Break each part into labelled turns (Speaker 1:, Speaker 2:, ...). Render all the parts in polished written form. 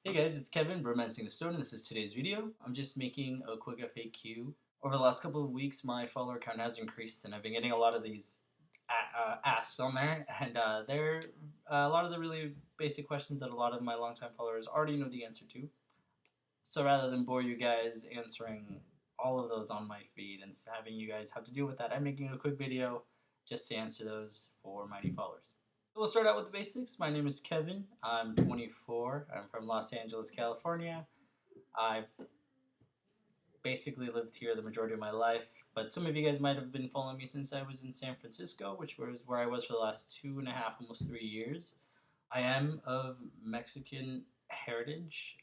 Speaker 1: Hey guys, it's Kevin, bromancing-the-stone, and this is today's video. I'm just making a quick FAQ. Over the last couple of weeks, my follower count has increased, and I've been getting a lot of these asks on there, and they're a lot of the really basic questions that a lot of my longtime followers already know the answer to. So rather than bore you guys answering all of those on my feed and having you guys have to deal with that, I'm making a quick video just to answer those for my new followers. So we'll start out with the basics. My name is Kevin. I'm 24. I'm from Los Angeles, California. I've basically lived here the majority of my life, but some of you guys might have been following me since I was in San Francisco, which was where I was for the last 2.5, almost 3 years. I am of Mexican heritage.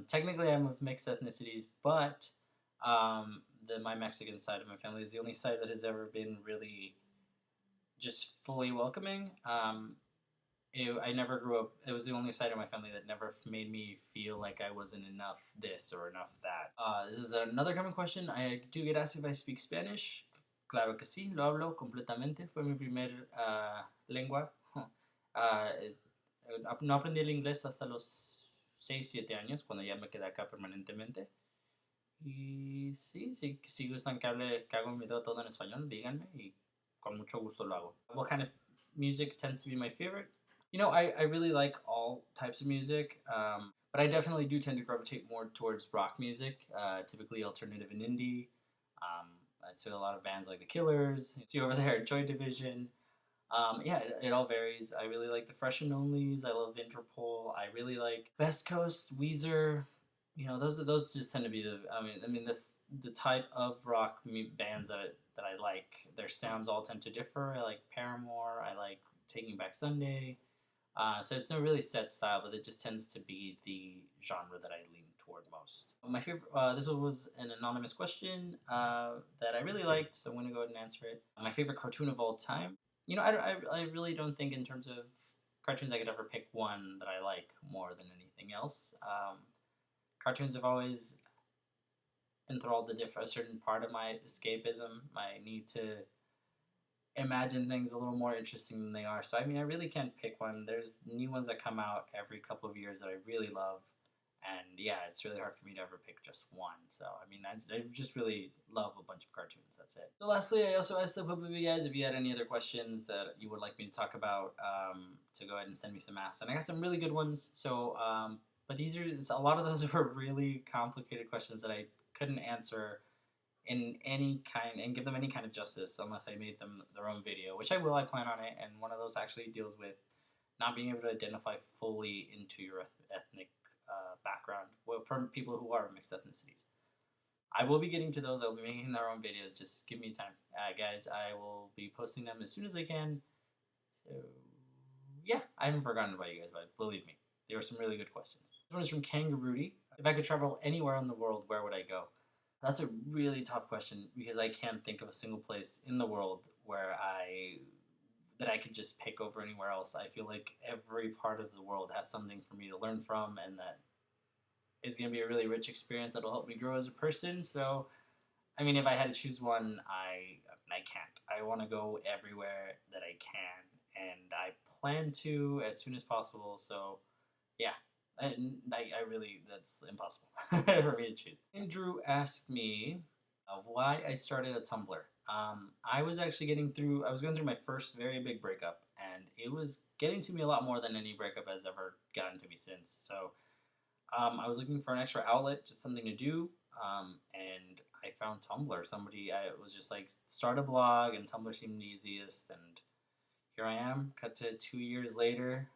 Speaker 1: Technically, I'm of mixed ethnicities, but my Mexican side of my family is the only side that has ever been really just fully welcoming. I never grew up. It was the only side of my family that never made me feel like I wasn't enough this or enough that. This is another common question. I do get asked if I speak Spanish. Claro que sí, lo hablo completamente. Fue mi primer lengua. No aprendí el inglés hasta los 6, 7 años, cuando ya me quedé acá permanentemente. Y sí, si gustan que hago un video todo en español, díganme y con mucho gusto lo hago. What kind of music tends to be my favorite? You know, I really like all types of music, but I definitely do tend to gravitate more towards rock music, typically alternative and indie. I see a lot of bands like The Killers. You see over there, Joy Division. Yeah, it all varies. I really like the Fresh and Onlys. I love Interpol. I really like Best Coast, Weezer. You know, those just tend to be the type of rock bands that I like. Their sounds all tend to differ. I like Paramore. I like Taking Back Sunday. So it's no really set style, but it just tends to be the genre that I lean toward most. My favorite. This was an anonymous question that I really liked, so I'm going to go ahead and answer it. My favorite cartoon of all time. You know, I really don't think in terms of cartoons I could ever pick one that I like more than anything else. Cartoons have always enthralled a certain part of my escapism, my need to imagine things a little more interesting than they are. So I mean, I really can't pick one. There's new ones that come out every couple of years that I really love, and yeah, it's really hard for me to ever pick just one. So I mean, I just really love a bunch of cartoons. That's it. So lastly, I also asked the couple of you guys if you had any other questions that you would like me to talk about, to go ahead and send me some asks, and I got some really good ones. So but a lot of those were really complicated questions that I couldn't answer in any kind and give them any kind of justice unless I made them their own video, which I will. I plan on it, and one of those actually deals with not being able to identify fully into your ethnic background from people who are mixed ethnicities. I will be getting to those. I'll be making their own videos. Just give me time, guys. I will be posting them as soon as I can. So yeah, I haven't forgotten about you guys, but believe me, there were some really good questions. This one is from Kangaroody. If I could travel anywhere in the world, where would I go? That's a really tough question because I can't think of a single place in the world where that I could just pick over anywhere else. I feel like every part of the world has something for me to learn from, and that is going to be a really rich experience that'll help me grow as a person. So, I mean, if I had to choose one, I can't. I want to go everywhere that I can, and I plan to as soon as possible. So, yeah, I really, that's impossible for me to choose. Andrew asked me why I started a Tumblr. I was going through my first very big breakup, and it was getting to me a lot more than any breakup has ever gotten to me since. So I was looking for an extra outlet, just something to do, and I found Tumblr. I was just like, start a blog, and Tumblr seemed the easiest, and here I am, cut to 2 years later,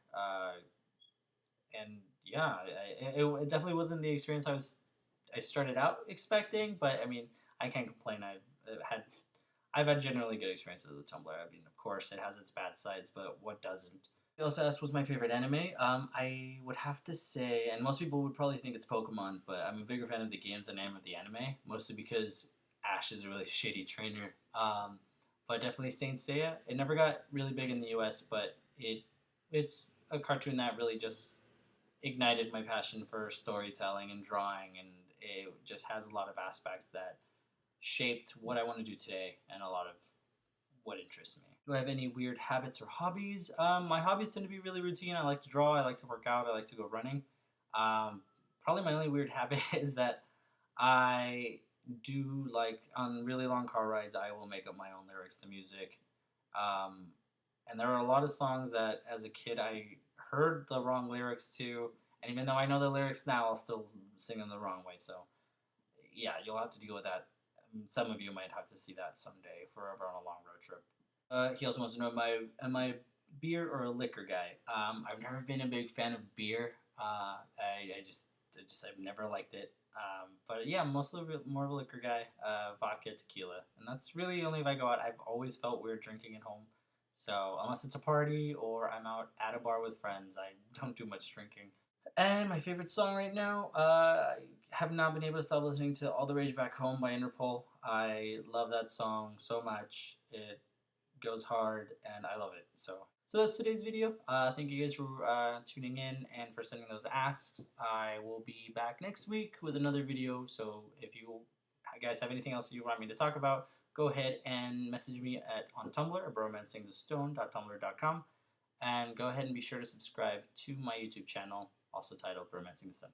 Speaker 1: and yeah, it definitely wasn't the experience I started out expecting, but I mean, I can't complain. I've had generally good experiences with Tumblr. I mean, of course, it has its bad sides, but what doesn't? He also asked, what's my favorite anime? I would have to say, and most people would probably think it's Pokemon, but I'm a bigger fan of the games than I am of the anime, mostly because Ash is a really shitty trainer. But definitely Saint Seiya. It never got really big in the U.S., but it's a cartoon that really just ignited my passion for storytelling and drawing, and it just has a lot of aspects that shaped what I want to do today and a lot of what interests me. Do I have any weird habits or hobbies? My hobbies tend to be really routine. I like to draw, I like to work out, I like to go running. Um, Probably my only weird habit is that I do like on really long car rides. I will make up my own lyrics to music, um, and there are a lot of songs that, as a kid, I heard the wrong lyrics to, and even though I know the lyrics now, I'll still sing them the wrong way. So, yeah, you'll have to deal with that. Some of you might have to see that someday if we're ever on a long road trip. He also wants to know, am I a beer or a liquor guy? I've never been a big fan of beer. I've never liked it. But yeah, mostly more of a liquor guy. Vodka, tequila, and that's really only if I go out. I've always felt weird drinking at home. So unless it's a party or I'm out at a bar with friends, I don't do much drinking. And my favorite song right now, I have not been able to stop listening to All the Rage Back Home by Interpol. I love that song so much. It goes hard and I love it. So that's today's video. Thank you guys for tuning in and for sending those asks. I will be back next week with another video. So if you guys have anything else you want me to talk about, go ahead and message me on Tumblr at bromancing-the-stone.tumblr.com, and go ahead and be sure to subscribe to my YouTube channel, also titled Bromancing the Stone.